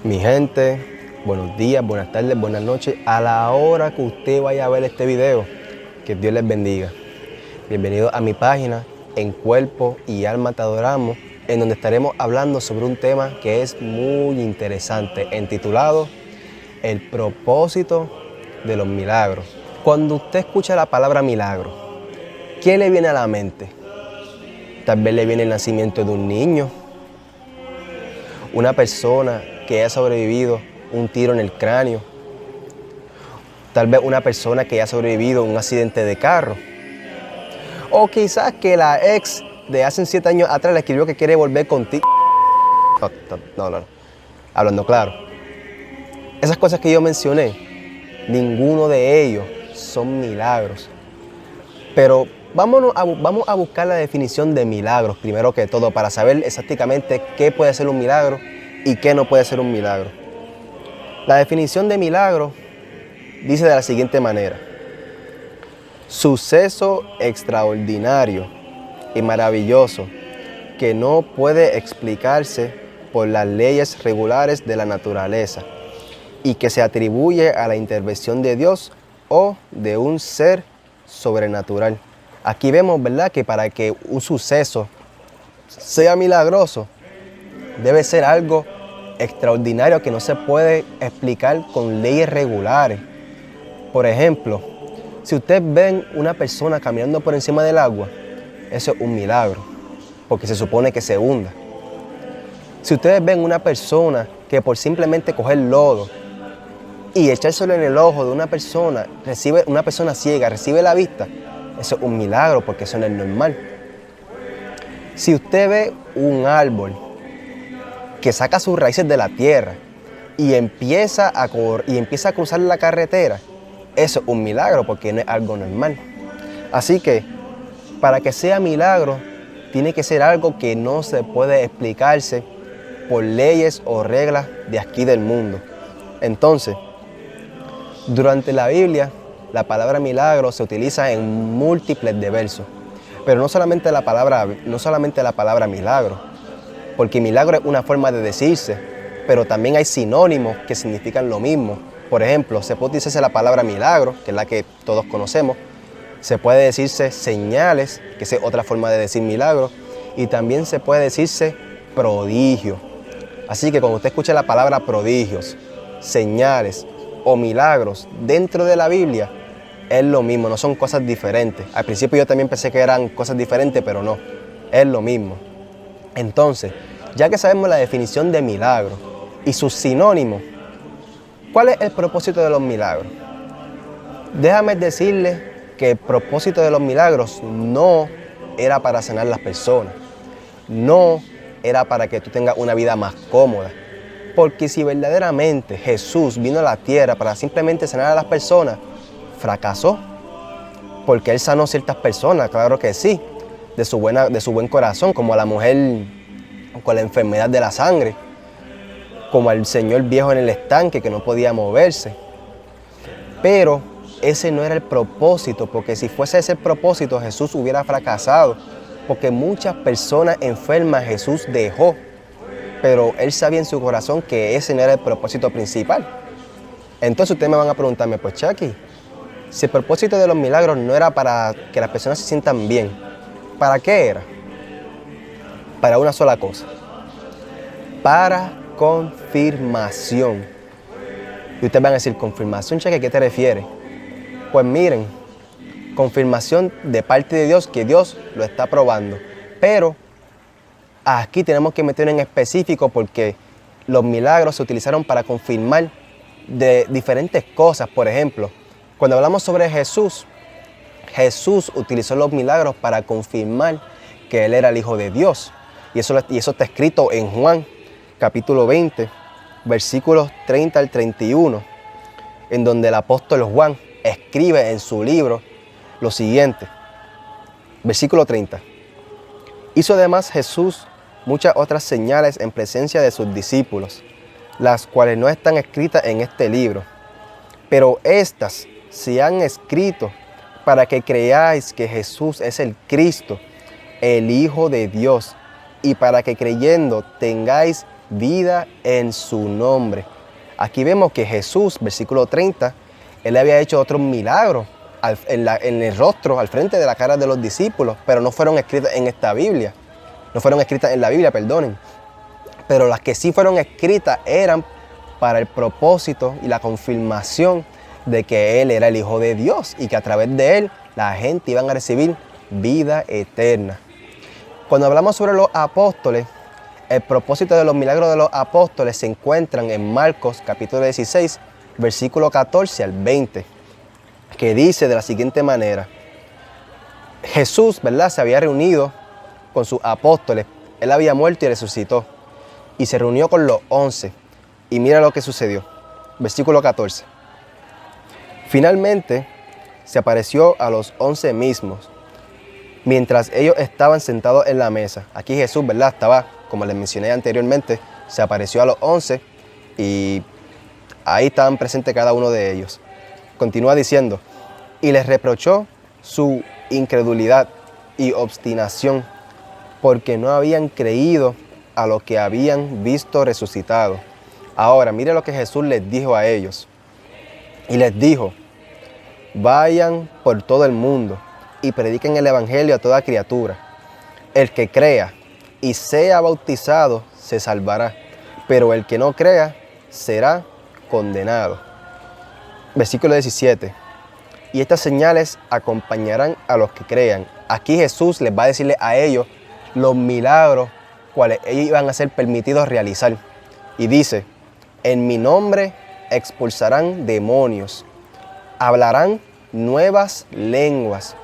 Mi gente, buenos días, buenas tardes, buenas noches. A la hora que usted vaya a ver este video, que Dios les bendiga. Bienvenido a mi página, En Cuerpo y Alma Te Adoramos, en donde estaremos hablando sobre un tema que es muy interesante, intitulado El propósito de los milagros. Cuando usted escucha la palabra milagro, ¿qué le viene a la mente? Tal vez le viene el nacimiento de un niño, una persona que haya sobrevivido un tiro en el cráneo, tal vez una persona que haya sobrevivido a un accidente de carro, o quizás que la ex de hace 7 años atrás le escribió que quiere volver contigo. No. Hablando claro, esas cosas que yo mencioné, ninguno de ellos son milagros. Pero vamos a buscar la definición de milagros primero que todo para saber exactamente qué puede ser un milagro y qué no puede ser un milagro. La definición de milagro dice de la siguiente manera: suceso extraordinario y maravilloso que no puede explicarse por las leyes regulares de la naturaleza y que se atribuye a la intervención de Dios o de un ser sobrenatural. Aquí vemos, ¿verdad?, que para que un suceso sea milagroso, debe ser algo extraordinario que no se puede explicar con leyes regulares. Por ejemplo, si ustedes ven una persona caminando por encima del agua, eso es un milagro, porque se supone que se hunda. Si ustedes ven una persona que por simplemente coger lodo y echárselo en el ojo de una persona ciega, recibe la vista, eso es un milagro, porque eso no es normal. Si usted ve un árbol que saca sus raíces de la tierra y empieza a cruzar la carretera, eso es un milagro, porque no es algo normal. Así que, para que sea milagro, tiene que ser algo que no se puede explicarse por leyes o reglas de aquí del mundo. Entonces, durante la Biblia, la palabra milagro se utiliza en múltiples de versos, pero no solamente la palabra milagro, porque milagro es una forma de decirse, pero también hay sinónimos que significan lo mismo. Por ejemplo, se puede utilizarse la palabra milagro, que es la que todos conocemos. Se puede decirse señales, que es otra forma de decir milagro, y también se puede decirse prodigio. Así que cuando usted escucha la palabra prodigios, señales o milagros dentro de la Biblia, es lo mismo, no son cosas diferentes. Al principio yo también pensé que eran cosas diferentes, pero no, es lo mismo. Entonces, ya que sabemos la definición de milagro y sus sinónimos, ¿cuál es el propósito de los milagros? Déjame decirles que el propósito de los milagros no era para sanar a las personas, no era para que tú tengas una vida más cómoda, porque si verdaderamente Jesús vino a la tierra para simplemente sanar a las personas, fracasó, porque Él sanó ciertas personas, claro que sí, de su buen corazón, como a la mujer con la enfermedad de la sangre, como al señor viejo en el estanque que no podía moverse. Pero ese no era el propósito, porque si fuese ese el propósito, Jesús hubiera fracasado, porque muchas personas enfermas Jesús dejó, pero Él sabía en su corazón que ese no era el propósito principal. Entonces ustedes me van a preguntarme, pues Chucky, si el propósito de los milagros no era para que las personas se sientan bien, ¿para qué era? Para una sola cosa: para confirmación. Y ustedes van a decir, ¿confirmación, Chucky? ¿A qué te refieres? Pues miren, confirmación de parte de Dios, que Dios lo está probando. Pero aquí tenemos que meter en específico, porque los milagros se utilizaron para confirmar de diferentes cosas. Por ejemplo, cuando hablamos sobre Jesús, Jesús utilizó los milagros para confirmar que Él era el Hijo de Dios. Y eso está escrito en Juan, capítulo 20, versículos 30 al 31, en donde el apóstol Juan escribe en su libro lo siguiente. Versículo 30. Hizo además Jesús muchas otras señales en presencia de sus discípulos, las cuales no están escritas en este libro, pero estas se han escrito para que creáis que Jesús es el Cristo, el Hijo de Dios, y para que creyendo tengáis vida en su nombre. Aquí vemos que Jesús, versículo 30, él había hecho otros milagros en el rostro, al frente de la cara de los discípulos, pero no fueron escritas en esta Biblia. No fueron escritas en la Biblia, perdonen. Pero las que sí fueron escritas eran para el propósito y la confirmación de que Él era el Hijo de Dios y que a través de Él la gente iba a recibir vida eterna. Cuando hablamos sobre los apóstoles, el propósito de los milagros de los apóstoles se encuentran en Marcos capítulo 16, versículo 14 al 20, que dice de la siguiente manera: Jesús, ¿verdad?, se había reunido con sus apóstoles. Él había muerto y resucitó. Y se reunió con los 11. Y mira lo que sucedió. Versículo 14. Finalmente se apareció a los 11 mismos, mientras ellos estaban sentados en la mesa. Aquí Jesús, ¿verdad?, estaba, como les mencioné anteriormente, se apareció a los 11 y ahí estaban presentes cada uno de ellos. Continúa diciendo: y les reprochó su incredulidad y obstinación, porque no habían creído a lo que habían visto resucitado. Ahora, mire lo que Jesús les dijo a ellos. Y les dijo: vayan por todo el mundo y prediquen el evangelio a toda criatura. El que crea y sea bautizado se salvará, pero el que no crea será condenado. Versículo 17. Y estas señales acompañarán a los que crean. Aquí Jesús les va a decirle a ellos los milagros cuales ellos iban a ser permitidos realizar. Y dice: en mi nombre expulsarán demonios, hablarán nuevas lenguas,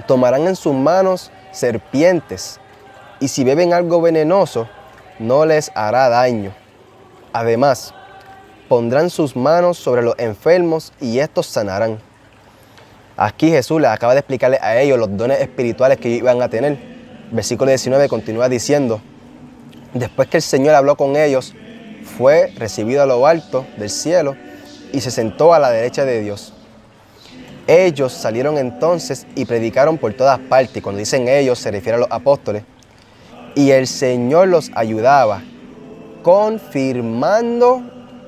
tomarán en sus manos serpientes, y si beben algo venenoso, no les hará daño. Además, pondrán sus manos sobre los enfermos y estos sanarán. Aquí Jesús les acaba de explicarle a ellos los dones espirituales que ellos iban a tener. Versículo 19 continúa diciendo: después que el Señor habló con ellos, fue recibido a lo alto del cielo y se sentó a la derecha de Dios. Ellos salieron entonces y predicaron por todas partes. Y cuando dicen ellos, se refiere a los apóstoles. Y el Señor los ayudaba, confirmando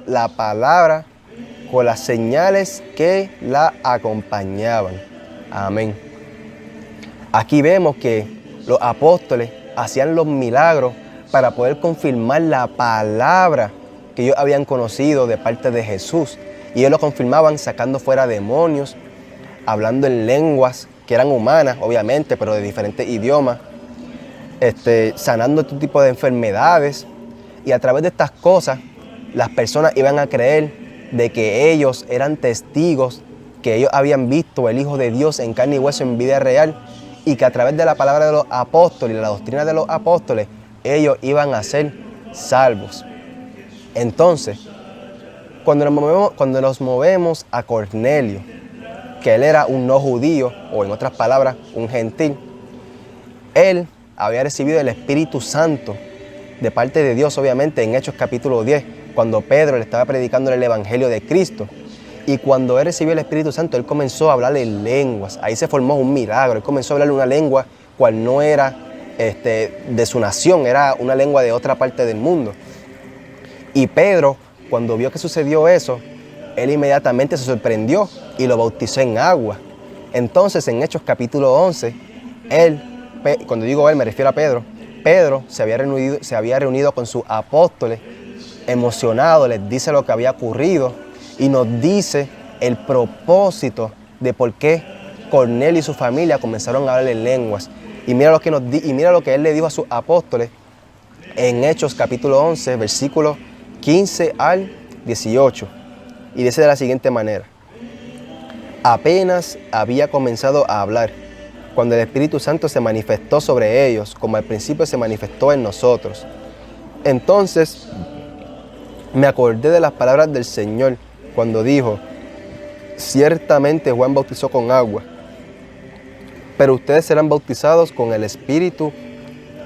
la palabra con las señales que la acompañaban. Amén. Aquí vemos que los apóstoles hacían los milagros para poder confirmar la palabra que ellos habían conocido de parte de Jesús. Y ellos lo confirmaban sacando fuera demonios, hablando en lenguas que eran humanas, obviamente, pero de diferentes idiomas, sanando todo tipo de enfermedades. Y a través de estas cosas, las personas iban a creer de que ellos eran testigos, que ellos habían visto el Hijo de Dios en carne y hueso en vida real, y que a través de la palabra de los apóstoles y la doctrina de los apóstoles, ellos iban a ser salvos. Entonces, cuando nos movemos a Cornelio, que él era un no judío, o en otras palabras, un gentil, él había recibido el Espíritu Santo de parte de Dios, obviamente, en Hechos capítulo 10, cuando Pedro le estaba predicando el Evangelio de Cristo. Y cuando él recibió el Espíritu Santo, él comenzó a hablar en lenguas. Ahí se formó un milagro. Él comenzó a hablar una lengua cual no era de su nación, era una lengua de otra parte del mundo. Y Pedro, cuando vio que sucedió eso, él inmediatamente se sorprendió y lo bautizó en agua. Entonces, en Hechos capítulo 11, cuando digo él, me refiero a Pedro, Pedro se había reunido con sus apóstoles, emocionado, les dice lo que había ocurrido y nos dice el propósito de por qué Cornelio y su familia comenzaron a hablar en lenguas. Y mira lo que él le dijo a sus apóstoles en Hechos capítulo 11, versículos 15 al 18. Y dice de la siguiente manera: apenas había comenzado a hablar cuando el Espíritu Santo se manifestó sobre ellos, como al principio se manifestó en nosotros. Entonces me acordé de las palabras del Señor cuando dijo: ciertamente Juan bautizó con agua, pero ustedes serán bautizados con el Espíritu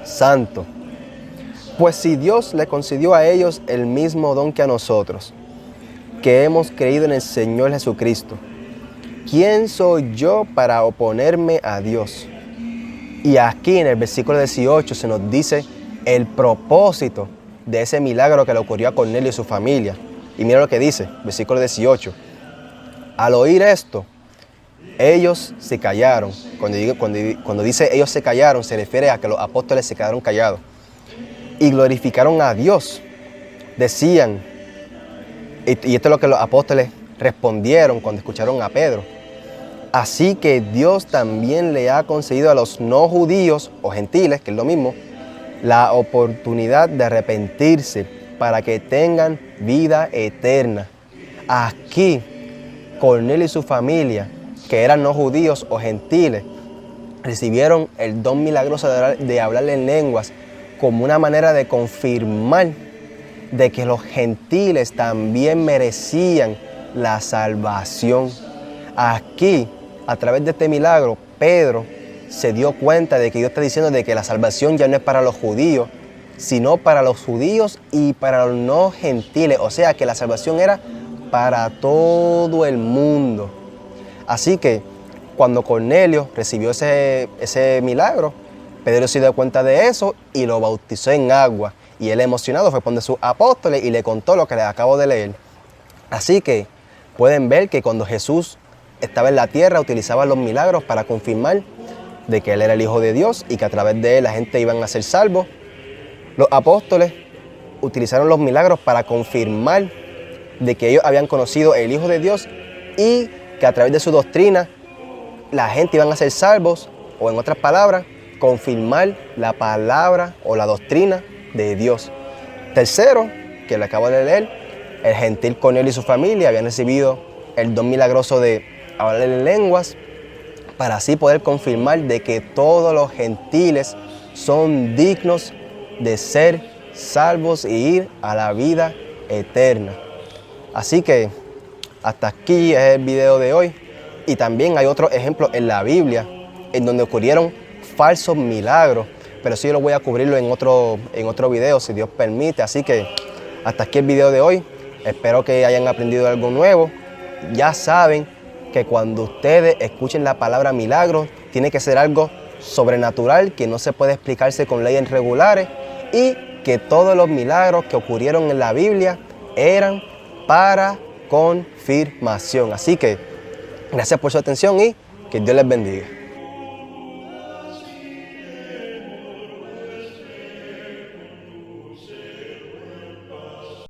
Santo. Pues si Dios le concedió a ellos el mismo don que a nosotros, que hemos creído en el Señor Jesucristo, ¿quién soy yo para oponerme a Dios? Y aquí en el versículo 18 se nos dice el propósito de ese milagro que le ocurrió a Cornelio y su familia. Y mira lo que dice, versículo 18. Al oír esto, ellos se callaron. Cuando dice ellos se callaron, se refiere a que los apóstoles se quedaron callados. Y glorificaron a Dios. Decían, y esto es lo que los apóstoles respondieron cuando escucharon a Pedro. Así que Dios también le ha concedido a los no judíos o gentiles, que es lo mismo, la oportunidad de arrepentirse para que tengan vida eterna. Aquí, Cornelio y su familia, que eran no judíos o gentiles, recibieron el don milagroso de hablar en lenguas como una manera de confirmar de que los gentiles también merecían la salvación. Aquí, a través de este milagro, Pedro se dio cuenta de que Dios está diciendo de que la salvación ya no es para los judíos, sino para los judíos y para los no gentiles. O sea, que la salvación era para todo el mundo. Así que cuando Cornelio recibió ese milagro, Pedro se dio cuenta de eso y lo bautizó en agua. Y él, emocionado, fue donde sus apóstoles y le contó lo que les acabo de leer. Así que pueden ver que cuando Jesús estaba en la tierra, utilizaba los milagros para confirmar de que Él era el Hijo de Dios y que a través de Él la gente iban a ser salvos. Los apóstoles utilizaron los milagros para confirmar de que ellos habían conocido el Hijo de Dios y que a través de su doctrina la gente iban a ser salvos, o en otras palabras, confirmar la palabra o la doctrina de Dios. Tercero, que le acabo de leer, el gentil Cornelio y su familia habían recibido el don milagroso de hablar en lenguas para así poder confirmar de que todos los gentiles son dignos de ser salvos y ir a la vida eterna. Así que hasta aquí es el video de hoy. Y también hay otros ejemplos en la Biblia en donde ocurrieron falsos milagros, pero sí yo lo voy a cubrirlo en otro video, si Dios permite. Así que hasta aquí el video de hoy. Espero que hayan aprendido algo nuevo. Ya saben que cuando ustedes escuchen la palabra milagro, tiene que ser algo sobrenatural, que no se puede explicarse con leyes regulares, y que todos los milagros que ocurrieron en la Biblia eran para confirmación. Así que gracias por su atención y que Dios les bendiga.